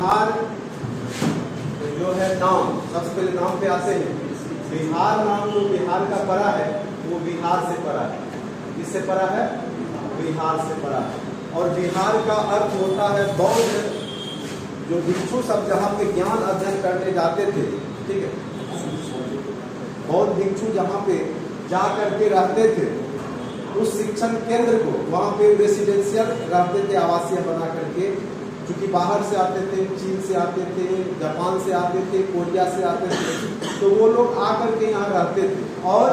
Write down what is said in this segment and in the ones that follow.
बिहार जो है नाम, सबसे पहले नाम पे आते हैं। बिहार नाम जो बिहार का पड़ा है वो बिहार से पड़ा है। किससे पड़ा है? बिहार से पड़ा है। और बिहार का अर्थ होता है बौद्ध। जो भिक्षु सब जहाँ पे ज्ञान अध्ययन करने जाते थे, ठीक है, बौद्ध भिक्षु जहाँ पे जा करके रहते थे, उस शिक्षण केंद्र को वहाँ पे रेसिडेंशियल रहते थे, आवासीय बना करके। क्योंकि बाहर से आते थे, चीन से आते थे, जापान से आते थे, कोरिया से आते थे, तो वो लोग आकर के यहाँ रहते थे और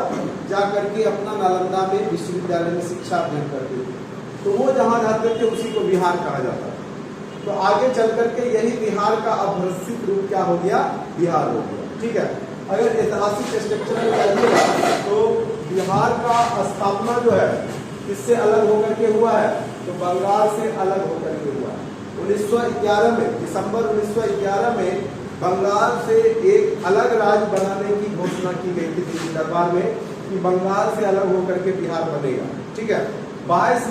जा करके अपना नालंदा में विश्वविद्यालय में शिक्षा अध्ययन करते थे। तो वो जहाँ रहते थे उसी को बिहार कहा जाता था। तो आगे चल करके यही बिहार का अभ्रसित रूप क्या हो गया? बिहार हो गया। ठीक है, अगर ऐतिहासिक स्ट्रक्चर में जाइएगा तो बिहार का स्थापना जो है किससे अलग होकर के हुआ है? तो बंगाल से अलग होकर के हुआ है। 1911 में, दिसंबर 1911 में बंगाल से एक अलग राज्य बनाने की घोषणा की गई थी दिल्ली दरबार में कि बंगाल से अलग होकर के बिहार बनेगा। ठीक है, 22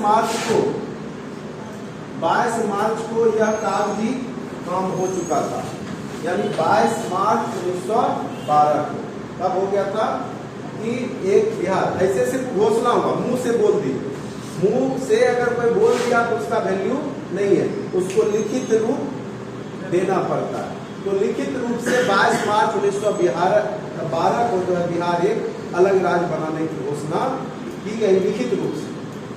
मार्च को यह कागजी काम हो चुका था। यानी 22 मार्च 1912 को तब हो गया था कि एक बिहार, ऐसे सिर्फ घोषणा हुआ, मुंह से बोल दी। मुंह से अगर कोई बोल दिया तो उसका वैल्यू नहीं है, उसको लिखित रूप देना पड़ता है। तो लिखित रूप से 22 मार्च 1912 को जो है बिहार एक अलग राज्य बनाने की घोषणा की गई लिखित रूप से।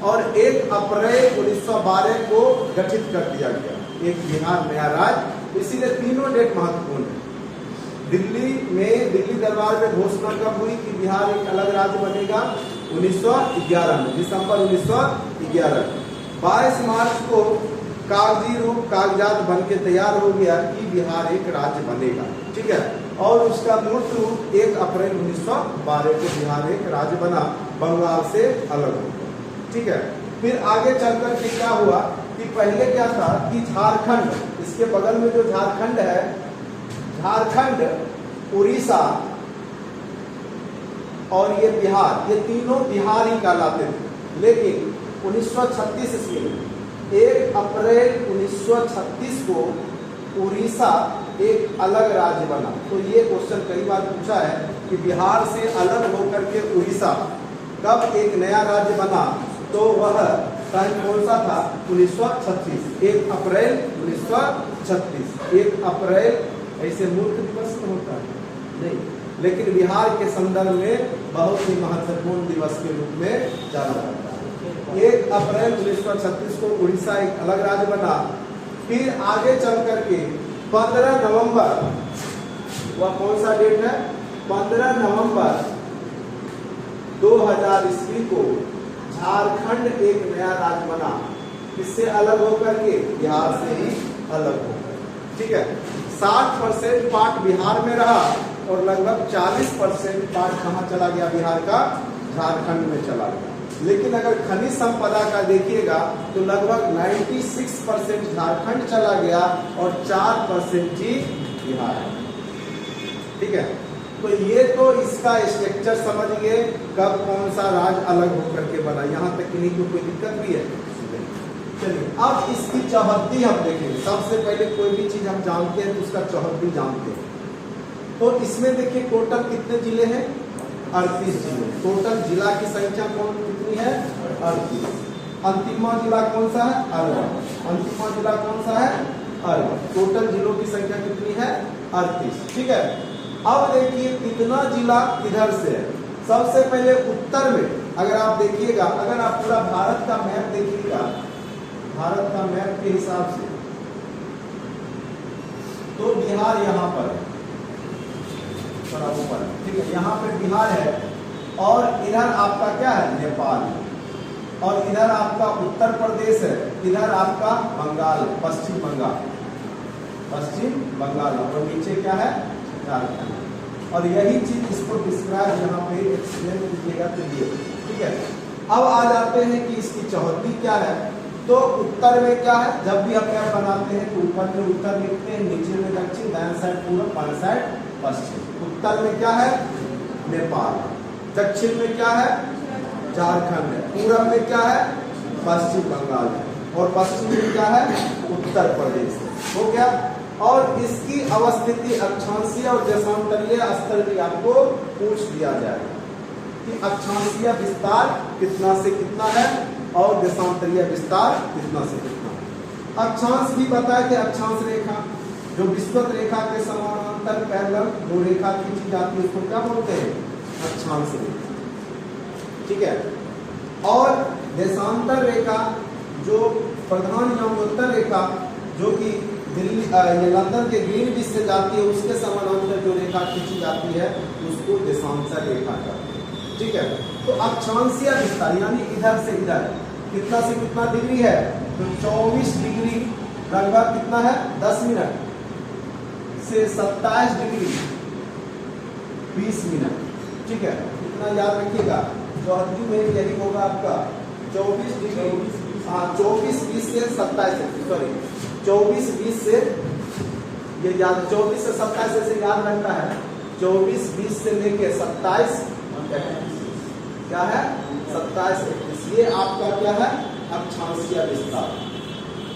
और 1 अप्रैल 1912 को गठित कर दिया गया एक बिहार नया राज्य। इसीलिए तीनों डेट महत्वपूर्ण है। दिल्ली दरबार में घोषणा कब हुई कि बिहार एक अलग राज्य बनेगा? 1911 में, दिसंबर 1911। 22 मार्च को कागजी रूप, कागजात बन के तैयार हो गया कि बिहार एक राज्य बनेगा। ठीक है, और उसका मूर्त रूप 1 अप्रैल 1912 को बिहार एक राज्य बना, बंगाल से अलग हो गया। ठीक है, फिर आगे चलकर के क्या हुआ कि पहले क्या था कि झारखंड, इसके बगल में जो झारखंड है, झारखंड, उड़ीसा और ये बिहार, ये तीनों बिहार ही कहलाते थे। लेकिन 1936 ईस्वी में 1 अप्रैल 1936 को उड़ीसा एक अलग राज्य बना। तो ये क्वेश्चन कई बार पूछा है कि बिहार से अलग होकर के उड़ीसा कब एक नया राज्य बना? तो वह टाइम कौन सा था? 1936, 1 अप्रैल 1936। 1 अप्रैल ऐसे मूर्ख दिवस में होता है नहीं, लेकिन बिहार के संदर्भ में बहुत ही महत्वपूर्ण दिवस के रूप में जाना जाता है। 1 अप्रैल 1936 को उड़ीसा एक अलग राज्य बना। फिर आगे चल करके 15 नवंबर, वह कौन सा डेट है? 15 नवंबर 2000 ईस्वी को झारखंड एक नया राज्य बना। किससे अलग होकर के? बिहार से ही अलग होकर। ठीक है, 60% पार्ट बिहार में रहा और लगभग 40% पार्ट कहाँ चला गया बिहार का? झारखंड में चला गया। लेकिन अगर खनिज संपदा का देखिएगा तो लगभग 96% झारखंड चला गया और 4% ही बिहार। ठीक है, तो ये तो इसका स्ट्रक्चर समझ गए, कब कौन सा राज्य अलग होकर के बना। यहाँ तक नहीं तो कोई दिक्कत भी है? चलिए, अब इसकी चौहद्दी हम देखेंगे। सबसे पहले कोई भी चीज हम जानते हैं तो उसका चौहद्दी जानते हैं। तो इसमें देखिए टोटल कितने जिले हैं? 38 जिले। टोटल जिला की संख्या कितनी है? 38। अंतिमा जिला कौन सा है? अरवल। अंतिमा जिला कौन सा है? अरवल। टोटल जिलों की संख्या कितनी है? 38। ठीक है, अब देखिए कितना जिला किधर से है। सबसे पहले उत्तर में अगर आप देखिएगा, अगर आप पूरा भारत का मैप देखिएगा, भारत का मैप के हिसाब से तो बिहार यहाँ पर है, थोड़ा ऊपर। ठीक है, यहाँ पे बिहार है और इधर आपका क्या है? नेपाल है। और इधर आपका उत्तर प्रदेश है, इधर आपका बंगाल है, पश्चिम बंगाल। पश्चिम बंगाल और नीचे क्या है? झारखंड। और यही चीज इसको डिस्क्राइब यहाँ पे एक्सप्लेन कीजिएगा तो ये। ठीक है, अब आ जाते हैं कि इसकी चौहद्दी क्या है। तो उत्तर में क्या है? जब भी हम मैप बनाते हैं तो ऊपर में उत्तर लिखते हैं, नीचे में दक्षिण, दाएं साइड पूर्व, बाएं साइड पश्चिम। उत्तर में क्या है? नेपाल। दक्षिण में क्या है? झारखंड है। पूर्व में क्या है? पश्चिम बंगाल है। और पश्चिम में क्या है? उत्तर प्रदेश। हो गया। और इसकी अवस्थिति अक्षांशीय और देशांतरीय स्तर भी आपको पूछ दिया जाएगा कि अक्षांशीय विस्तार कितना से कितना है और देशांतरीय विस्तार कितना से कितना है। अक्षांश भी बताया कि अक्षांश रेखा जो विस्वत रेखा के समानांतर पैरेलल जो रेखा खींची जाती है उसको क्या बोलते हैं? अक्षांश रेखा। ठीक है। और देशांतर रेखा जो प्रधान यमोत्तर रेखा जो कि दिल्ली लंदन के ग्रीनविच से जाती है उसके समानांतर जो रेखा खींची जाती है उसको देशांतर रेखा कहते हैं। ठीक है। तो अक्षांशीय विस्तार यानी इधर से इधर कितना से कितना डिग्री है? तो 24 डिग्री लगभग कितना है? 10 मिनट से 27 डिग्री 20 मिनट। ठीक है। इतना याद रखिएगा। तो अंतिम में यही होगा आपका 24 डिग्री, हाँ 24 20 से 27, सॉरी 24 20 से ये याद 24 से 27 से याद रखता है। 24 20 से लेके 27 क्या है? 27 31। ये आपका क्या है? अक्षांशीय विस्तार।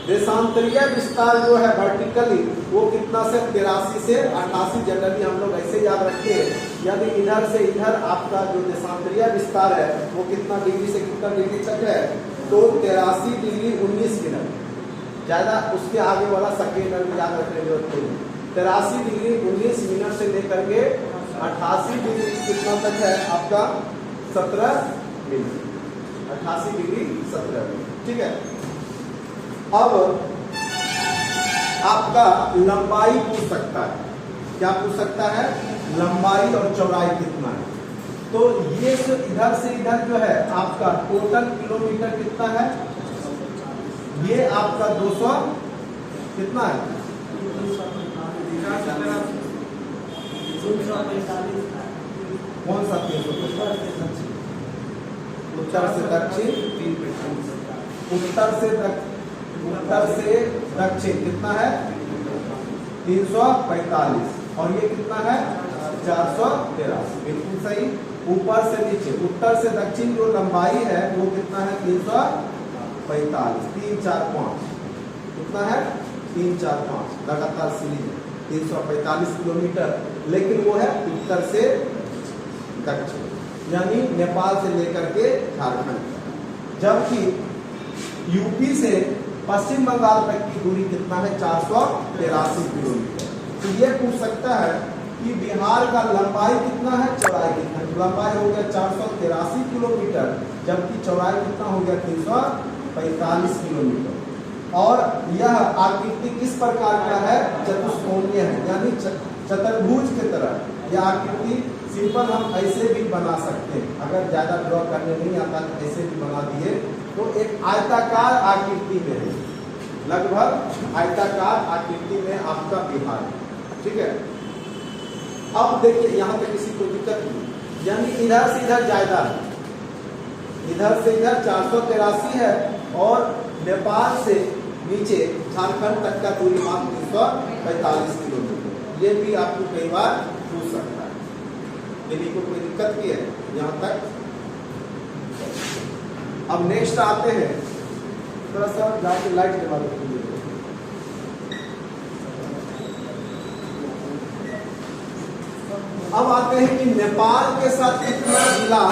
देशांतरीय विस्तार जो है वर्टिकली वो कितना से 83 से 88, जनरली हम लोग ऐसे याद रखते हैं। यानी इधर से इधर आपका जो देशांतरीय विस्तार है वो कितना डिग्री से कितना डिग्री तक है? तो 83 डिग्री 19 मिनट। ज्यादा उसके आगे वाला सेकेंड याद रखने की जरूरत नहीं। 83 डिग्री 19 मिनट से लेकर के 88 डिग्री कितना तक है आपका? 17 मिनट। 88 degree 17 minute. ठीक है। अब आपका लंबाई पूछ सकता है। क्या पूछ सकता है? लंबाई और चौड़ाई कितना है। तो ये जो इधर से इधर जो है आपका टोटल किलोमीटर कितना है? ये आपका 200 कितना है? कौन सा? उत्तर से दक्षिण, उत्तर से दक्षिण कितना है? 345। और ये कितना है? 483। बिल्कुल सही। ऊपर से नीचे, उत्तर से दक्षिण जो लंबाई है वो कितना है? 345। 3 4 5 कितना है? 3 4 5 लगातार सीरीज 345 किलोमीटर। लेकिन वो है उत्तर से दक्षिण यानी नेपाल से लेकर के झारखंड। जबकि यूपी से पश्चिम बंगाल तक की दूरी कितना है? 483 किलोमीटर। तो ये पूछ सकता है कि बिहार का लंबाई कितना है, चौड़ाई कितना है। लंबाई हो गया 483 किलोमीटर, जबकि चौड़ाई कितना हो गया? 345 किलोमीटर। और यह आकृति किस प्रकार का है? चतुष्कोणीय है, यानी चतुर्भुज की तरह। यह आकृति सिंपल हम ऐसे भी बना सकते हैं। अगर ज्यादा ड्रॉ करने नहीं आता तो ऐसे भी बना दिए। तो एक आयताकार आकृति में है, लगभग आयताकार आकृति में आपका बिहार। ठीक है। अब देखिए यहाँ पे किसी को दिक्कत नहीं, यानी इधर से इधर ज्यादा है, इधर से इधर 483 है और नेपाल से नीचे झारखंड तक का दूरी मात्र 345 किलोमीटर। ये भी आपको कई बार पूछ सकता है। यदि कोई दिक्कत की है यहाँ तक। अब नेक्स्ट आते हैं, थोड़ा सा जाके लाइट के बारे में। अब आते हैं कि नेपाल के साथ कितना जिला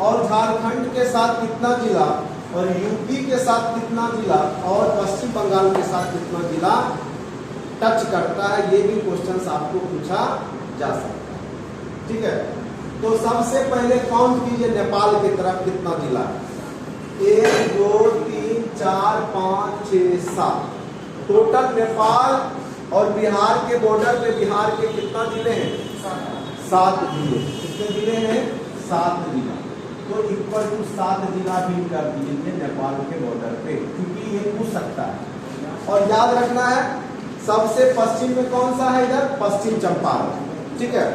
और झारखंड के साथ कितना जिला और यूपी के साथ कितना जिला और पश्चिम बंगाल के साथ कितना जिला टच करता है। ये भी क्वेश्चंस आपको पूछा जा सकता है। ठीक है। तो सबसे पहले काउंट कीजिए नेपाल की तरफ कितना जिला है। 1 2 3 4 5 6 7 टोटल नेपाल और बिहार के बॉर्डर पे बिहार के कितना जिले हैं? 7 जिले। कितने जिले हैं? 7 जिला। तो इक्वल टू 7 जिला भी कर दीजिए नेपाल के बॉर्डर पे, क्योंकि ये पूछ सकता है। और याद रखना है सबसे पश्चिम में कौन सा है? इधर पश्चिम चंपारण। ठीक है।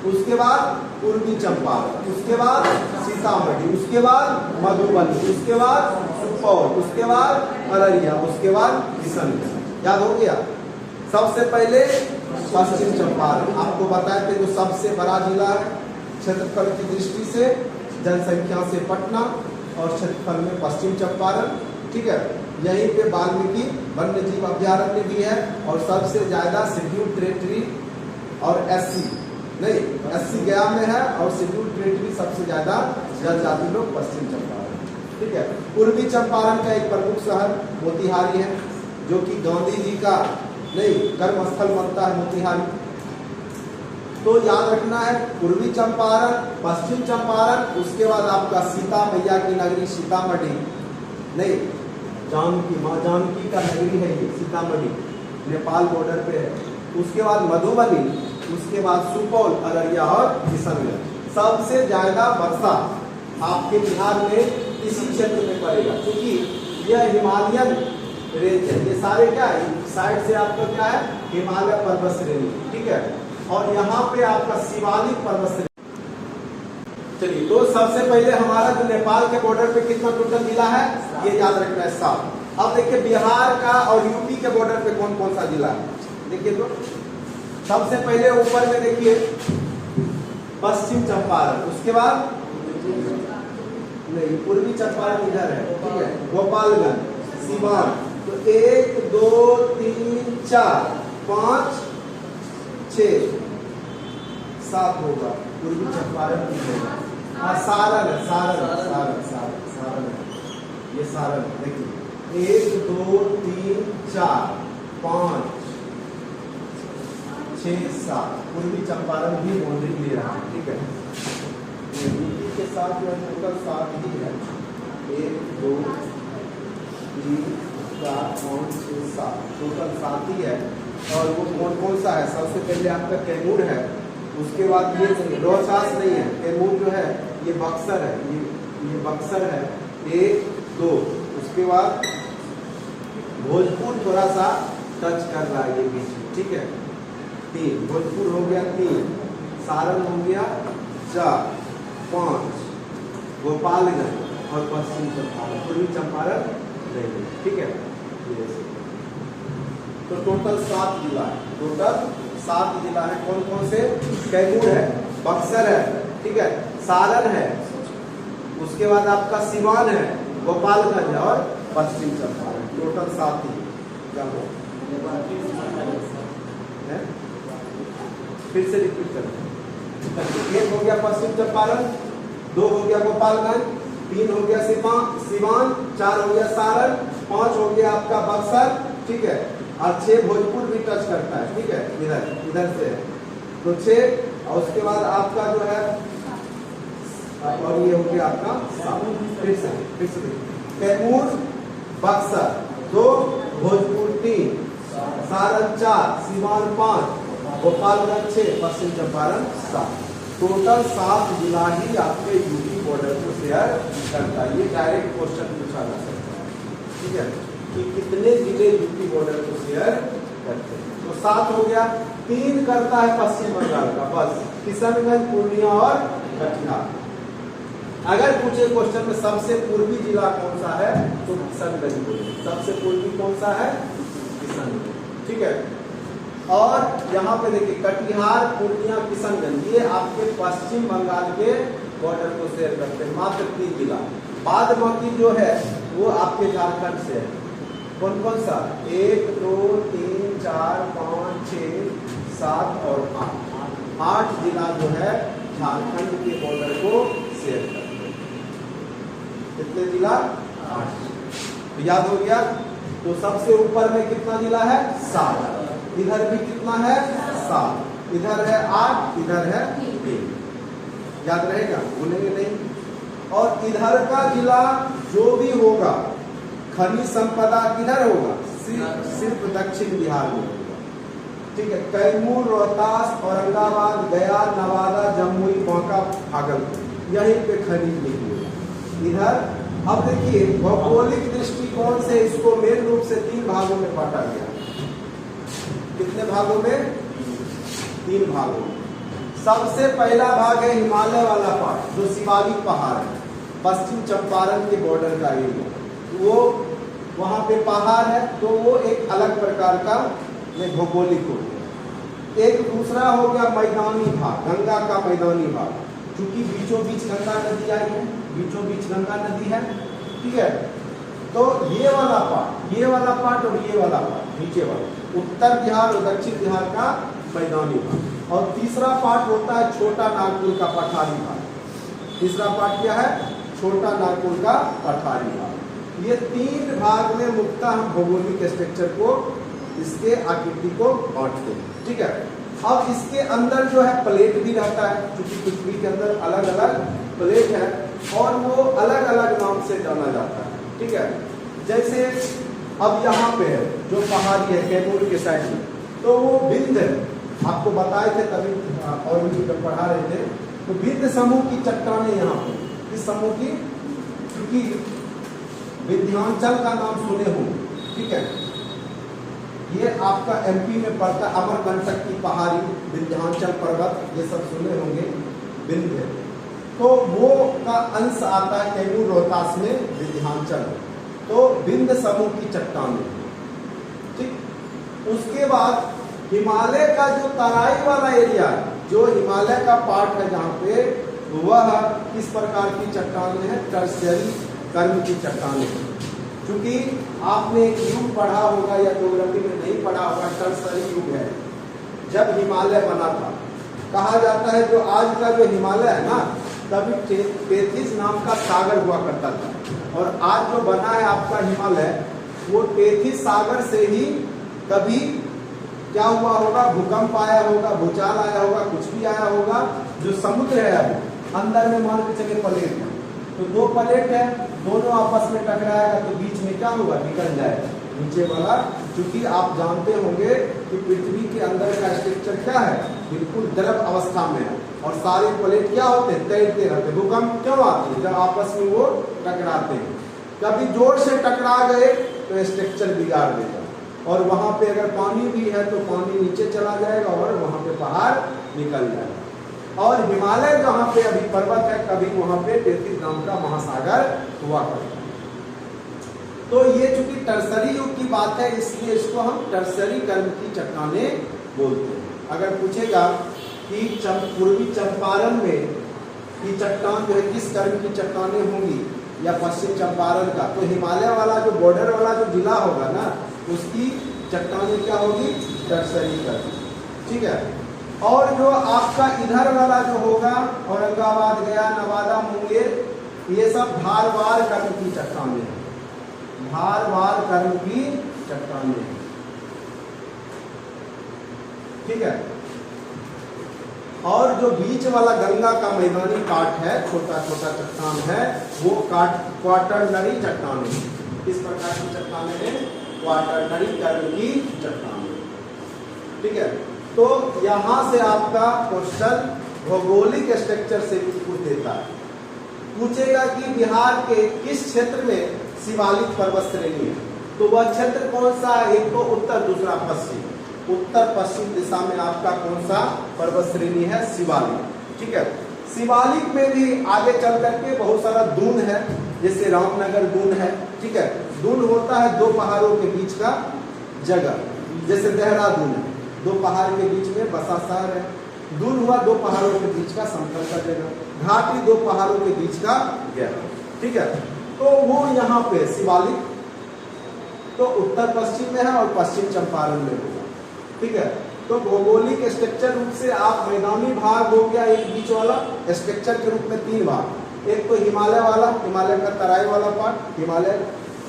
उसके बाद पूर्वी चंपारण, उसके बाद सीतामढ़ी, उसके बाद मधुबनी, उसके बाद सुपौल, उसके बाद अररिया, उसके बाद किशनगंज। याद हो गया। सबसे पहले पश्चिम चंपारण आपको बताए थे जो सबसे बड़ा जिला है क्षेत्रफल की दृष्टि से, जनसंख्या से पटना और क्षेत्रफल में पश्चिम चंपारण। ठीक है। यहीं पे वाल्मीकि वन्य जीव अभ्यारण्य भी है और सबसे ज्यादा शेड्यूल्ड टेरिटरी और एससी नहीं, एससी गया में है और शेड्यूल्ड टेरिटरी सबसे ज्यादा जनजाति लोग पश्चिम चंपारण, ठीक है। पूर्वी चंपारण का एक प्रमुख शहर मोतिहारी है, जो कि गांधी जी का नहीं कर्म स्थल बनता है मोतिहारी। तो याद रखना है पूर्वी चंपारण, पश्चिम चंपारण, उसके बाद आपका सीता मैया की नगरी सीतामढ़ी, नहीं जानकी, माँ जानकी का नगरी है ये सीतामढ़ी, नेपाल बॉर्डर पे है। उसके बाद मधुबनी, उसके बाद सुपौल, अररिया और किशनगंज। सबसे ज्यादा वर्षा आपके बिहार में इसी क्षेत्र में पड़ेगा, क्योंकि यह हिमालयन रेंज है। ये सारे क्या है, साइड से आपका क्या है, हिमालय पर्वत श्रेणी, ठीक है। और यहाँ पे आपका शिवालिक पर्वत श्रेणी। चलिए, तो सबसे पहले हमारा जो नेपाल के बॉर्डर पे कितना टोटल जिला है, ये याद रखना है 7। अब देखिए बिहार का और यूपी के बॉर्डर पे कौन कौन सा जिला है, देखिए तो सबसे पहले ऊपर में देखिए पश्चिम चंपारण, उसके बाद नहीं पूर्वी चंपारण इधर है, ठीक है, गोपालगंज, सीवान। तो 1 2 3 4 5 6 7 होगा, पूर्वी चंपारण भी होगा। हाँ सारण है, सारण है, ये सारण देखिए 1 2 3 4 5 6 7 पूर्वी चंपारण भी बाउंड्री ले रहा है, ठीक है। यूपी के साथ जो है टोटल 7 ही है, 1 2 3 4 5 6 7 टोटल 7 ही है। और वो कौन कौन सा है, सबसे पहले आपका कैमूर है, उसके बाद ये रोहतास नहीं है, कैमूर जो है ये बक्सर है, ये बक्सर है 1 2, उसके बाद भोजपुर थोड़ा सा टच कर रहा है ये बीच में, ठीक है, 3 भोजपुर हो गया, 3 सारण हो गया, 4 5 गोपालगंज और पश्चिम चंपारण, पूर्वी चंपारण नहीं, ठीक है। तो टोटल 7 जिला है, टोटल 7 जिला है। कौन कौन से, कैमूर है, बक्सर है, ठीक है, सारण है, उसके बाद आपका सिवान है, गोपालगंज है और पश्चिम चंपारण, टोटल 7 ही। क्या हो फिर से रिपीट करें, 1 हो गया पश्चिम चंपारण, 2 हो गया गोपालगंज, 3 हो गया सिवान, 4 हो गया सारण, 5 हो गया आपका बक्सर, ठीक है, और 6 भोजपुर भी टच करता है, ठीक है, इधर से है तो 6। और उसके बाद आपका जो है और ये हो गया आपका 7। फिर से कैमूर बक्सर 2 भोजपुर 3 सारण 4 सिवान 5 गोपालगंज 6 पश्चिम चंपारण 7। टोटल 7 जिला ही आपके यूपी बॉर्डर को शेयर करता है। ये डायरेक्ट क्वेश्चन पूछा जा सकता है, ठीक है, कि कितने जिले यूपी बॉर्डर को शेयर करते हैं। तो 7 हो गया। 3 करता है पश्चिम बंगाल का, बस किशनगंज, पूर्णिया और कटिहार। अगर पूछे क्वेश्चन में सबसे पूर्वी जिला कौन सा है, तो किशनगंज। सबसे पूर्वी कौन सा है, किशनगंज, ठीक है। और यहाँ पे देखिए कटिहार, पूर्णिया, किशनगंज, ये आपके पश्चिम बंगाल के बॉर्डर को शेयर करते हैं, मात्र 3 जिला। बाद बाकी जो है वो आपके झारखंड से है। कौन कौन सा, 1 2 3 4 5 6 7 और 8 जिला जो है झारखंड के बॉर्डर को शेयर करते हैं। कितने जिला, 8। याद हो गया। तो सबसे ऊपर में कितना जिला है, 7। इधर भी कितना है, 7। इधर है 8, इधर है 3। याद रहेगा, भूलेंगे नहीं। और इधर का जिला जो भी होगा, खनिज संपदा किधर होगा, सिर्फ दक्षिण बिहार में होगा, ठीक है। कैमूर, रोहतास, औरंगाबाद, गया, नवादा, जमुई, बांका, भागलपुर, यहीं पे खनिज नहीं होगा इधर। अब देखिए भौगोलिक दृष्टिकोण से इसको मेन रूप से 3 भागों में बांटा गया। कितने भागों में, 3 भागों में। सबसे पहला भाग है हिमालय वाला पार्ट, जो शिवालिक पहाड़ है, पश्चिम चंपारण के बॉर्डर का एरिया, वो वहां पे पहाड़ है, तो वो एक अलग प्रकार का भौगोलिक हो गया। एक दूसरा हो गया मैदानी भाग, गंगा का मैदानी भाग, क्योंकि बीचों बीच गंगा नदी आई है, बीचों बीच गंगा नदी है, ठीक है। तो ये वाला पार्ट और ये वाला पार्ट नीचे वाला उत्तर बिहार और दक्षिण बिहार का मैदानी भाग। और तीसरा पार्ट होता है छोटा नागपुर का पठारी भाग। तीसरा पार्ट क्या है? छोटा नागपुर का पठारी भाग। ये 3 भाग में मुख्यतः हम भौगोलिक स्ट्रक्चर को, इसके आकृति को बांटते हैं। ठीक है, अब इसके अंदर जो है प्लेट भी रहता है, क्योंकि पृथ्वी के अंदर अलग अलग प्लेट है और वो अलग अलग नाम से जाना जाता है। ठीक है, जैसे अब यहाँ पे है जो पहाड़ी है कैमूर के साइड में, तो वो विंध्य आपको बताए थे तभी और भी जब पढ़ा रहे थे, तो विंध्य समूह की चट्टानें यहाँ पे, इस समूह की, क्योंकि विंध्याचल का नाम सुने हो। ठीक है, ये आपका एमपी में पड़ता है, अमरकंटक की पहाड़ी, विंध्याचल पर्वत, ये सब सुने होंगे विंध्य। तो वो का अंश आता है कैमूर रोहतास में विंध्याचल, तो विंध्य समूह की चट्टानें। ठीक, उसके बाद हिमालय का जो तराई वाला एरिया है, जो हिमालय का पार्ट है जहाँ पे, वह किस प्रकार की चट्टानें हैं? टर्शियरी कर्म की चट्टानें। क्योंकि आपने एक युग पढ़ा होगा या ज्योग्राफी में नहीं पढ़ा होगा, टर्शियरी युग है जब हिमालय बना था। कहा जाता है जो आज का जो हिमालय है ना, तभी टेथिस नाम का सागर हुआ करता था। और आज जो बना है आपका हिमालय, वो टेथिस सागर से ही कभी क्या हुआ होगा? भूकंप आया होगा, भूचाल आया होगा, कुछ भी आया होगा। जो समुद्र है अभी अंदर में मान के चले प्लेट है, तो 2 प्लेट है, दोनों आपस में टकराएगा तो बीच में क्या होगा? निकल जाएगा नीचे वाला। क्योंकि आप जानते होंगे कि पृथ्वी के अंदर का स्ट्रक्चर क्या है? बिल्कुल द्रव अवस्था में है और सारे प्लेट क्या होते हैं? तैरते रहते। भूकंप क्यों आते हैं? जब आपस में वो टकराते हैं। कभी जोर से टकरा गए तो स्ट्रक्चर बिगाड़ देगा, और वहां पे अगर पानी भी है तो पानी नीचे चला जाएगा और वहां पे पहाड़ निकल जाएगा। और हिमालय जहाँ पे अभी पर्वत है, कभी वहां पे टेथिस नाम का महासागर हुआ करता है। तो ये चूंकि टर्सरी युग की बात है, इसलिए इसको हम टर्सरी कर्म की चट्टानें बोलते हैं। अगर पूछेगा कि पूर्वी चंपारण में की चट्टान जो है किस कर्म की चट्टानें होंगी, या पश्चिम चंपारण का, तो हिमालय वाला जो बॉर्डर वाला जो जिला होगा ना, उसकी चट्टानें क्या होगी? टर्सरी कर्म। ठीक है, और जो आपका इधर वाला जो होगा, औरंगाबाद, गया, नवादा, मुंगेर, ये सब धारवार कर्म की चट्टानें हैं। धारवार कर्म की चट्टानें हैं। ठीक है, और जो बीच वाला गंगा का मैदानी पार्ट है, छोटा छोटा चट्टान है, वो क्वाटरनरी चट्टानें हैं। किस प्रकार की चट्टानें हैं? क्वाटरनरी कर्म की चट्टानें। ठीक है, तो यहां से आपका क्वेश्चन भौगोलिक स्ट्रक्चर से भी पूछ देता है। पूछेगा कि बिहार के किस क्षेत्र में शिवालिक पर्वत श्रेणी है, तो वह क्षेत्र कौन सा है? एक तो उत्तर, दूसरा पश्चिम। उत्तर पश्चिम दिशा में आपका कौन सा पर्वत श्रेणी है? शिवालिक। ठीक है, शिवालिक में भी आगे चल करके बहुत सारा दून है, जैसे रामनगर दून है। ठीक है, दून होता है 2 पहाड़ों के बीच का जगह, जैसे देहरादून है, 2 पहाड़ के बीच में बसा शहर है। दून हुआ 2 पहाड़ों के बीच का समतल का जगह, घाटी 2 पहाड़ों के बीच का गहरा। ठीक है, तो वो यहाँ पे शिवालिक तो उत्तर पश्चिम में है और पश्चिम चंपारण में होगा। ठीक है, तो भौगोलिक स्ट्रक्चर रूप से आप मैदानी भाग हो गया एक बीच वाला, स्ट्रक्चर के रूप में 3 भाग, एक तो हिमालय वाला, हिमालय का तराई वाला पार्ट, हिमालय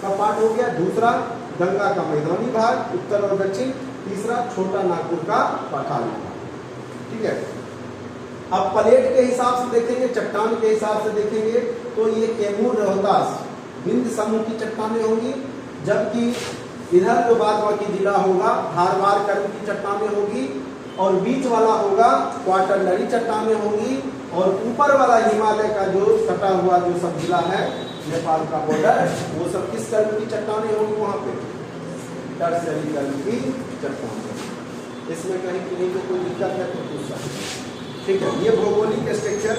का पार्ट हो गया, दूसरा गंगा का मैदानी भाग उत्तर और दक्षिण, तीसरा छोटा नागपुर का पठारी भाग। ठीक है, अब प्लेट के हिसाब से देखेंगे, चट्टान के हिसाब से देखेंगे, तो ये कैमूर रोहतास विंध्य समूह की चट्टानें होंगी, जबकि इधर जो बाद बाकी जिला होगा धारवार कर्म की चट्टानें होगी, और बीच वाला होगा क्वाटरनरी चट्टानें होंगी, और ऊपर वाला हिमालय का जो सटा हुआ जो सब जिला है नेपाल का बॉर्डर, वो सब किस कर्म की चट्टानें होंगी? वहां पे टर्शियरी कर्म की चट्टानें। इसमें कहीं किसी को कोई दिक्कत है तो पूछ सकते हैं। ठीक है, ये भौगोलिक स्ट्रक्चर।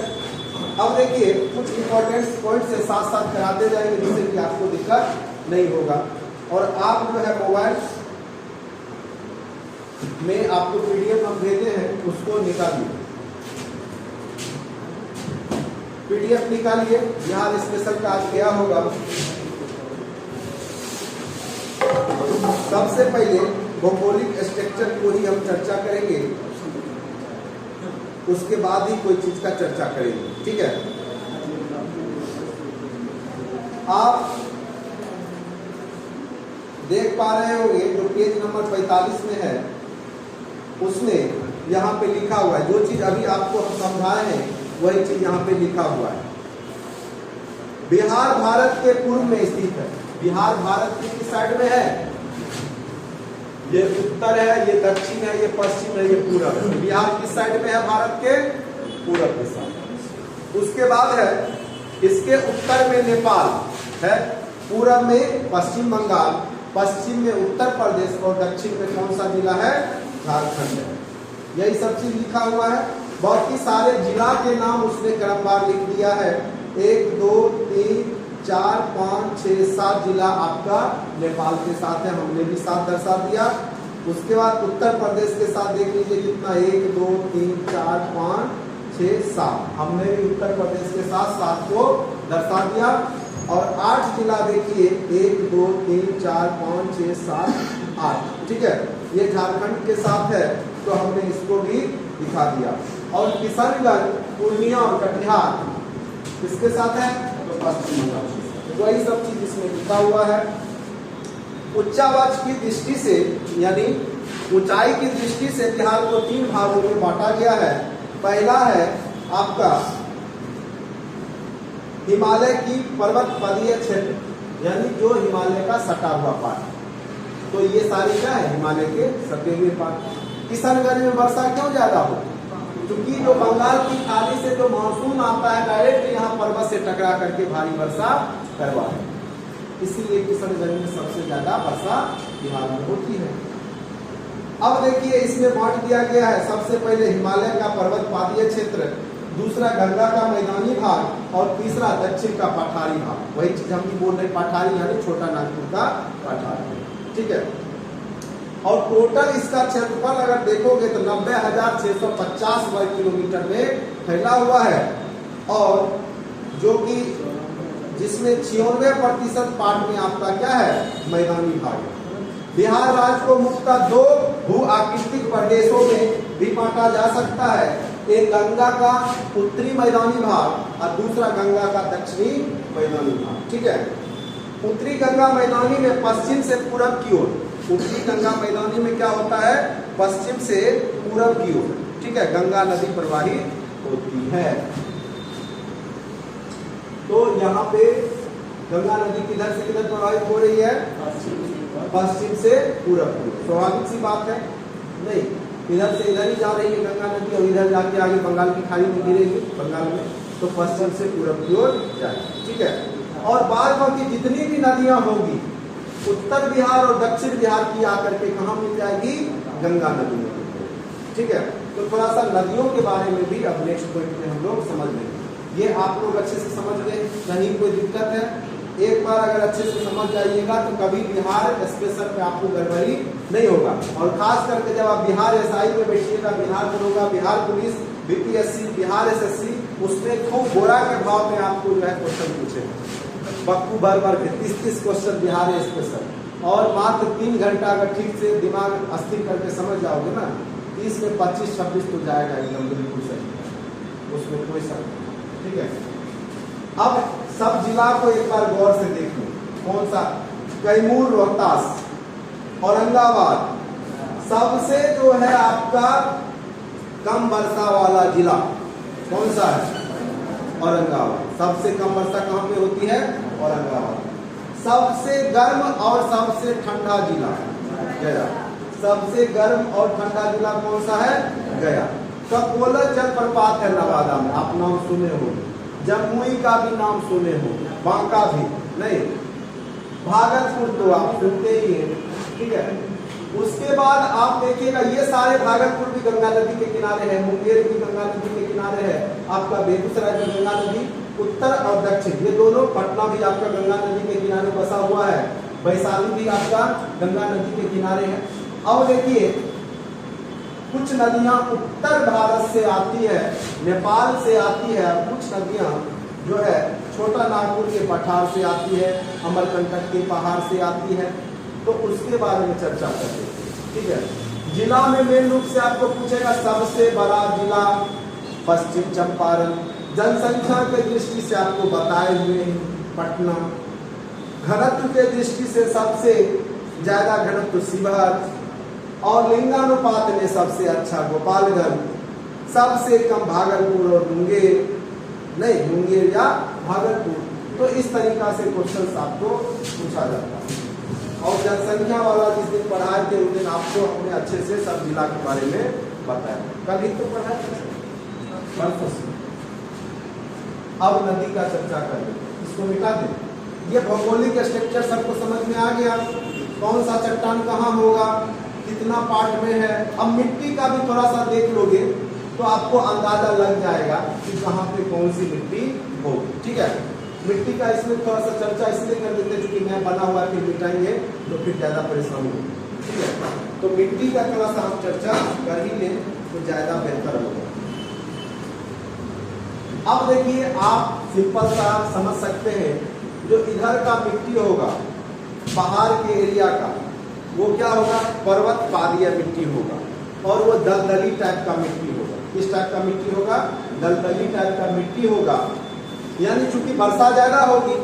अब देखिए कुछ इंपॉर्टेंट पॉइंट से साथ साथ कराते जाएंगे, जिससे कि आपको दिक्कत नहीं होगा। और आप जो है मोबाइल में आपको पीडीएफ हम देते हैं, उसको निकालिए, पीडीएफ निकालिए। बिहार स्पेशल का आज गया होगा, सबसे पहले भौगोलिक स्ट्रक्चर को ही हम चर्चा करेंगे, उसके बाद ही कोई चीज का चर्चा करेंगे, ठीक है। आप देख पा रहे होंगे जो पेज नंबर 45 में है, उसमें यहाँ पे लिखा हुआ है, जो चीज अभी आपको हम समझाए हैं वही चीज यहाँ पे लिखा हुआ है। बिहार भारत के पूर्व में स्थित है। बिहार भारत की किस साइड में है? ये उत्तर है, ये दक्षिण है, ये पश्चिम है, ये पूरब है। बिहार किस साइड में है? भारत के पूरब के साइड। उसके बाद है इसके उत्तर में नेपाल है, पूरब में पश्चिम बंगाल, पश्चिम में उत्तर प्रदेश और दक्षिण में कौन सा जिला है? झारखंड है। यही सब चीज लिखा हुआ है। बाकी सारे जिला के नाम उसने क्रमवार लिख दिया है। 1 2 3 4 5 6 7 जिला आपका नेपाल के साथ है, हमने भी 7 दर्शा दिया। उसके बाद उत्तर प्रदेश के साथ देख लीजिए कितना, 1 2 3 4 5 6 7, हमने भी उत्तर प्रदेश के साथ 7 को दर्शा दिया। और 8 जिला देखिए, 1 2 3 4 5 6 7 8, ठीक है। ये झारखंड के साथ है तो हमने इसको भी दिखा दिया। और किशनगंज, पूर्णिया और कटिहार किसके साथ है? तो पश्चिम बंगाल। वही सब चीज इसमें लिखा हुआ है। उच्चावाच की दृष्टि से, यानी ऊंचाई की दृष्टि से बिहार को 3 भागों में बांटा गया है। पहला है आपका हिमालय की पर्वत पदीय क्षेत्र, यानी जो हिमालय का सटा हुआ पार्ट, तो ये सारी क्या है? हिमालय के सटे हुए पार्ट। किशनगंज में वर्षा क्यों ज्यादा हो? क्योंकि जो बंगाल की खाड़ी से जो मानसून आता है डायरेक्ट यहाँ पर्वत से टकरा करके भारी वर्षा करवा है, इसीलिए किशनगंज में सबसे ज्यादा वर्षा बिहार में होती है। अब देखिए इसमें बांट दिया गया है, सबसे पहले हिमालय का पर्वत पादीय क्षेत्र, दूसरा गंगा का मैदानी भाग और तीसरा दक्षिण का पठारी भाग। वही चीज हम भी बोल रहे, पठारी यानी छोटा नागपुर का पठारी, ठीक है। और टोटल इसका क्षेत्रफल अगर देखोगे तो 90,650 वर्ग किलोमीटर में फैला हुआ है, और जो कि जिसमें 96% पार्ट में आपका क्या है? मैदानी भाग है। बिहार राज्य को मुख्यतः 2 भू आकृतिक प्रदेशों में भी बांटा जा सकता है, एक गंगा का उत्तरी मैदानी भाग और दूसरा गंगा का दक्षिणी मैदानी भाग, ठीक है। उत्तरी गंगा मैदानी में पश्चिम से पूरब की ओर, उत्तरी गंगा मैदानी में क्या होता है? पश्चिम से पूरब की ओर, ठीक है, गंगा नदी प्रवाहित होती है। तो यहाँ पे गंगा नदी किधर से किधर प्रवाहित हो रही है? पश्चिम से पूरब की ओर। स्वाभाविक सी बात है, नहीं इधर से इधर ही जा रही है गंगा नदी, और इधर जाके आगे बंगाल की खाड़ी में गिरेगी बंगाल में, तो पश्चिम से पूरब की ओर जाएगी, ठीक है। और बाद बाकी जितनी भी नदियां होंगी उत्तर बिहार और दक्षिण बिहार की आकर के कहाँ मिल जाएगी? गंगा नदी में, ठीक है। तो थोड़ा सा नदियों के बारे में भी अब नेक्स्ट पॉइंट में हम लोग समझ लेंगे। ये आप लोग अच्छे से समझ गए, नहीं कोई दिक्कत है? एक बार अगर अच्छे से समझ जाइएगा तो कभी बिहार स्पेशल पे आपको गड़बड़ी नहीं होगा। और खास करके जब आप बिहार SI में बैठिएगा, बिहार दरोगा, Bihar police, BPSC, Bihar SSC, उसमें खूब गोरा के भाव में आपको जो है क्वेश्चन पूछे, बक्कू बार बार 30 क्वेश्चन बिहार स्पेशल, और मात्र 3 घंटा अगर ठीक से दिमाग अस्थिर करके समझ जाओगे ना, 30 में 25-26 तो जाएगा एकदम बिल्कुल सही, उसमें कोई शक नहीं, ठीक है। अब सब जिला को एक बार गौर से देख लो, कौन सा? कैमूर, रोहतास, औरंगाबाद, सबसे जो है आपका कम वर्षा वाला जिला कौन सा है? औरंगाबाद। सबसे कम वर्षा कहाँ पे होती है? औरंगाबाद। सबसे गर्म और सबसे ठंडा जिला गया। सबसे गर्म और ठंडा जिला कौन सा है? गया। ककोला जलप्रपात है नवादा में, आप नाम सुने हो। जमुई का भी नाम सुने हो, बांका भी नहीं, भागलपुर तो आप सुनते ही हैं, ठीक है। उसके बाद आप देखिएगा ये सारे, भागलपुर भी गंगा नदी के किनारे है, मुंगेर भी गंगा नदी के किनारे है, आपका बेगूसराय भी गंगा नदी, उत्तर और दक्षिण ये दोनों, पटना भी आपका गंगा नदी के किनारे बसा हुआ है, वैशाली भी आपका गंगा नदी के किनारे है। अब देखिए कुछ नदियां उत्तर भारत से आती है, नेपाल से आती है, और कुछ नदियां जो है छोटा नागपुर के पठार से आती है, अमरकंटक के पहाड़ से आती है, तो उसके बारे में चर्चा करते हैं। ठीक है, जिला में मेन रूप से आपको पूछेगा सबसे बड़ा जिला पश्चिम चंपारण, जनसंख्या के दृष्टि से आपको बताए हुए हैं पटना, घनत्व के दृष्टि से सबसे ज्यादा घनत्व शिवहर, और लिंगानुपात में सबसे अच्छा गोपालगंज, सबसे कम भागलपुर और मुंगेर या भागलपुर। तो इस तरीका से क्वेश्चन आपको पूछा जाता है। और जनसंख्या वाला जिस दिन पढ़ाए थे उस दिन आपको हमने अच्छे से सब जिला के बारे में बताया, कल ही तो पढ़ाया था। अब नदी का चर्चा करें, इसको मिटा दें। ये भौगोलिक स्ट्रक्चर सबको समझ में आ गया, कौन सा चट्टान कहाँ होगा, कितना पार्ट में है। अब मिट्टी का भी थोड़ा सा देख लोगे तो आपको अंदाजा लग जाएगा कि कहाँ पे कौन सी मिट्टी होगी। ठीक है, मिट्टी का इसमें थोड़ा सा चर्चा इसलिए कर देते हैं क्योंकि मैं बना हुआ फिर मिटाएंगे तो फिर ज्यादा परेशानी होगी। ठीक है, तो मिट्टी का थोड़ा सा हम चर्चा कर ही लें तो ज्यादा बेहतर होगा। अब देखिए, आप सिंपल सा समझ सकते हैं, जो इधर का मिट्टी होगा पहाड़ के एरिया का, वो क्या होगा, पर्वत पादीय मिट्टी होगा, और वो दलदली टाइप का मिट्टी होगा। किस टाइप का मिट्टी होगा, दलदली टाइप का मिट्टी होगा। यानी चूंकि वर्षा ज्यादा होगी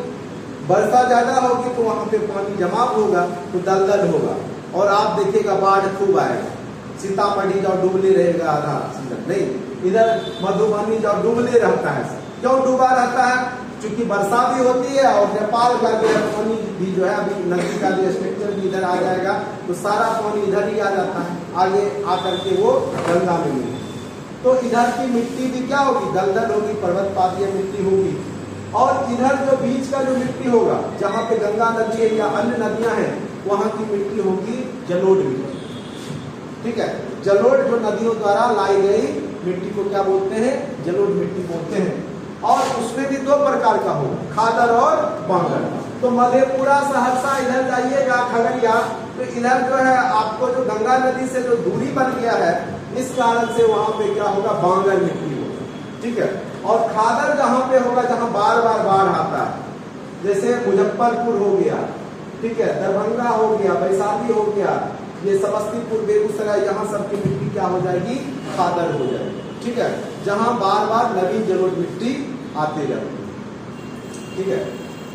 तो वहां पे पानी जमा होगा तो दलदल होगा, और आप देखिएगा बाढ़ खूब आएगा। सीतामढ़ी जाओ डूबले रहेगा आधा सीजन, नहीं, इधर मधुबनी जाओ डूबले रहता है। क्यों डूबा रहता है, चूंकि वर्षा भी होती है और नेपाल का जो है पानी भी जो है अभी नदी का जो स्ट्रक्चर भी इधर आ जाएगा तो सारा पानी इधर ही आ जाता है, आगे आकर के वो गंगा में मिलेगा। तो इधर की मिट्टी भी क्या होगी, दलदल होगी, पर्वत पादीय मिट्टी होगी। और इधर जो बीच का जो मिट्टी होगा, जहाँ पे गंगा नदी है या अन्य नदियां हैं, वहां की मिट्टी होगी जलोढ़ मिट्टी। ठीक है, जलोढ़ जो नदियों द्वारा लाई गई मिट्टी को क्या बोलते हैं, जलोढ़ मिट्टी बोलते हैं। और उसमें भी दो प्रकार का होगा, खादर और बांगर। तो मधेपुरा, सहरसा इधर जाइएगा, खगड़िया, तो इधर जो है आपको जो गंगा नदी से जो दूरी बन गया है, इस कारण से वहां पे क्या होगा, बांगर मिट्टी होगा। ठीक है, और खादर जहाँ पे होगा जहाँ बार बार बाढ़ आता है, जैसे मुजफ्फरपुर हो गया, ठीक है, दरभंगा हो गया, वैशाली हो गया, ये समस्तीपुर, बेगूसराय, यहाँ सबकी मिट्टी क्या हो जाएगी, खादर हो जाएगी। ठीक है, जहाँ बार बार नवीन जलोढ़ मिट्टी आते रहती है। ठीक है,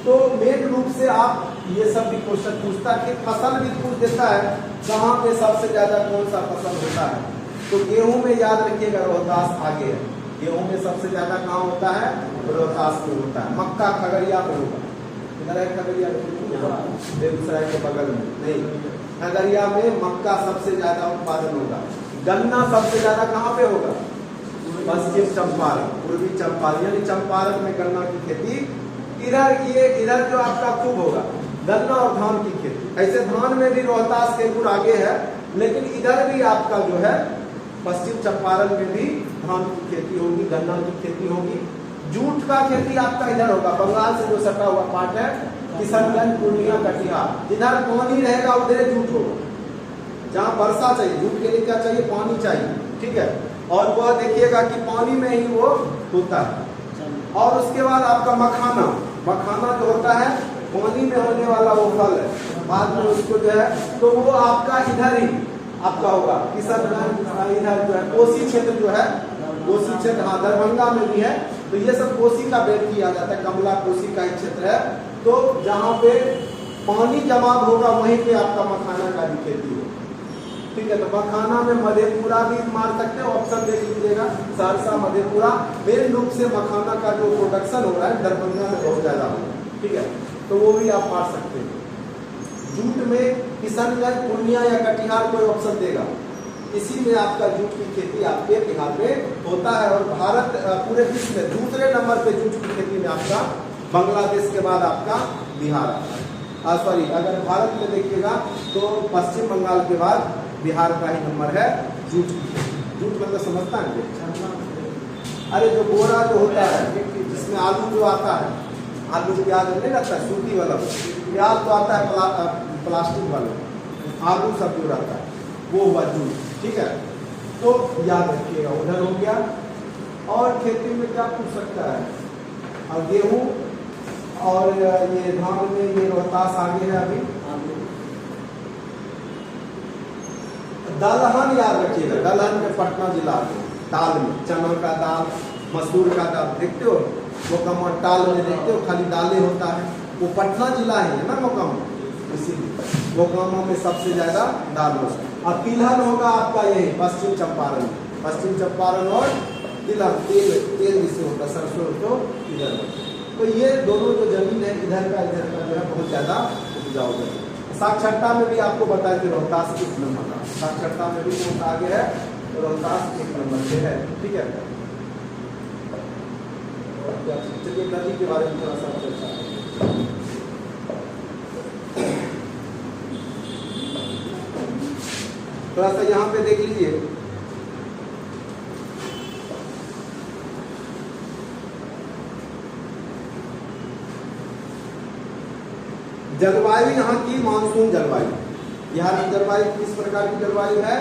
तो मेन रूप से आप ये सब भी क्वेश्चन पूछता है, फसल भी पूछ देता है, जहाँ पे सबसे ज्यादा कौन सा फसल होता है। तो गेहूं में याद रखिएगा रोहतास आगे है, गेहूं में सबसे ज्यादा कहाँ होता है, रोहतास में होता है। मक्का खगड़िया में होगा, इधर है खगड़िया, बेगूसराय के बगल में नहीं, खगड़िया में मक्का सबसे ज्यादा उत्पादन होगा। गन्ना सबसे ज्यादा कहाँ पे होगा, पश्चिम चंपारण, पूर्वी चंपारण, यानी चंपारण में गन्ना की खेती। इधर जो आपका खूब होगा गन्ना और धान की खेती। ऐसे धान में भी रोहतास के गुण आगे है, लेकिन इधर भी आपका जो है पश्चिम चंपारण में भी धान की खेती होगी, गन्ना की खेती होगी। जूट का खेती आपका इधर होगा, बंगाल से जो सटा हुआ पार्ट है, किशनगंज, पूर्णिया, कटिहार, जिधर पानी रहेगा उधर जूट होगा। जहाँ वर्षा चाहिए, जूट के लिए क्या चाहिए, पानी चाहिए। ठीक है, और वह देखिएगा कि पानी में ही वो होता है। और उसके बाद आपका मखाना जो होता है पानी में होने वाला वो फल है, बाद में उसको जो है तो वो आपका इधर ही आपका होगा, किशनगंज, इधर जो है कोसी क्षेत्र जो है, कोसी क्षेत्र, हाँ दरभंगा में भी है। तो ये सब कोसी का बेल्ट किया जाता है, कमला कोसी का एक क्षेत्र है। तो जहाँ पे पानी जमा होगा वहीं पे आपका मखाना का भी खेती होगा। ठीक है, तो मखाना में मधेपुरा भी मार सकते हैं, ऑप्शन देख लीजिएगा, सहरसा, मधेपुरा। मेन रूप से मखाना का जो प्रोडक्शन हो रहा है दरभंगा में बहुत ज्यादा हो रहा है। ठीक है, तो वो भी आप मार सकते हैं। जूट में किशनगंज, पूर्णिया या कटिहार कोई ऑप्शन देगा, इसी में आपका जूट की खेती आपके बिहार में होता है। और भारत पूरे विश्व में दूसरे नंबर पे जूट की खेती में आपका बांग्लादेश के बाद आपका बिहार आता है। सॉरी, अगर भारत में देखिएगा तो पश्चिम बंगाल के बाद बिहार का ही नंबर है जूट की। जूट मतलब समझता है, अरे जो बोरा जो होता है जिसमें आलू जो आता है, आलू प्याज नहीं लगता है, सूती वाला प्याज तो आता है प्लास्टिक वाला, आलू सब जो रहता है वो हुआ जूट। ठीक है, तो याद रखिएगा, उधर हो गया। और खेती में क्या पूछ सकता है, और गेहूँ और ये धान में ये रोहतास आगे है अभी, दलहन याद रखिएगा, दलहन में पटना जिला है। दाल में चना का दाल, मसूर का दाल देखते हो, मोकामा टाल में देखते हो खाली दालें होता है, वो पटना जिला ही है ना मोकामा, इसीलिए मोकामा में सबसे ज्यादा दाल होता है। और तिलहन होगा आपका यही पश्चिम चंपारण में, पश्चिम चंपारण और तिलहन तेल जिससे होता है सरसों तो इधर। तो ये दोनों जो जमीन है इधर का जो है बहुत ज्यादा उपजाऊ है। साक्षरता में भी आपको बताया कि रोहतास एक नंबर का, साक्षरता में भी बहुत आगे है, रोहतास एक नंबर पे है, ठीक है। चलिए नदी के बारे में थोड़ा सा चर्चा करें। थोड़ा सा यहाँ पे देख लीजिए, जलवायु यहाँ की मानसून जलवायु, बिहार की जलवायु किस प्रकार की जलवायु है,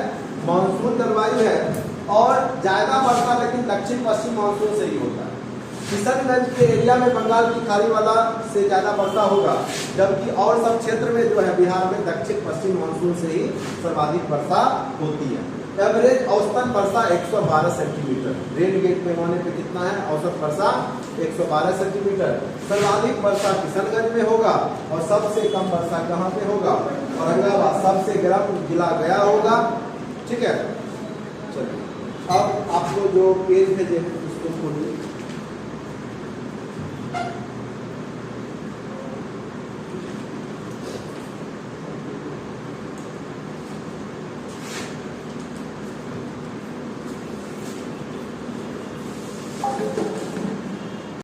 मानसून जलवायु है। और ज्यादा वर्षा लेकिन दक्षिण पश्चिम मानसून से ही होता है। किशनगंज के एरिया में बंगाल की खाड़ी वाला से ज्यादा वर्षा होगा, जबकि और सब क्षेत्र में जो है बिहार में दक्षिण पश्चिम मानसून से ही सर्वाधिक वर्षा होती है। एवरेज औसतन वर्षा 112 सेंटीमीटर, रेन गेट पैमाने पे कितना है औसत वर्षा 112 सेंटीमीटर। सर्वाधिक वर्षा किशनगंज में होगा और सबसे कम वर्षा कहाँ पे होगा, औरंगाबाद। सबसे गर्म जिला गया होगा, ठीक है। चलिए अब आपको जो पेज भेजे उसको खोलिए।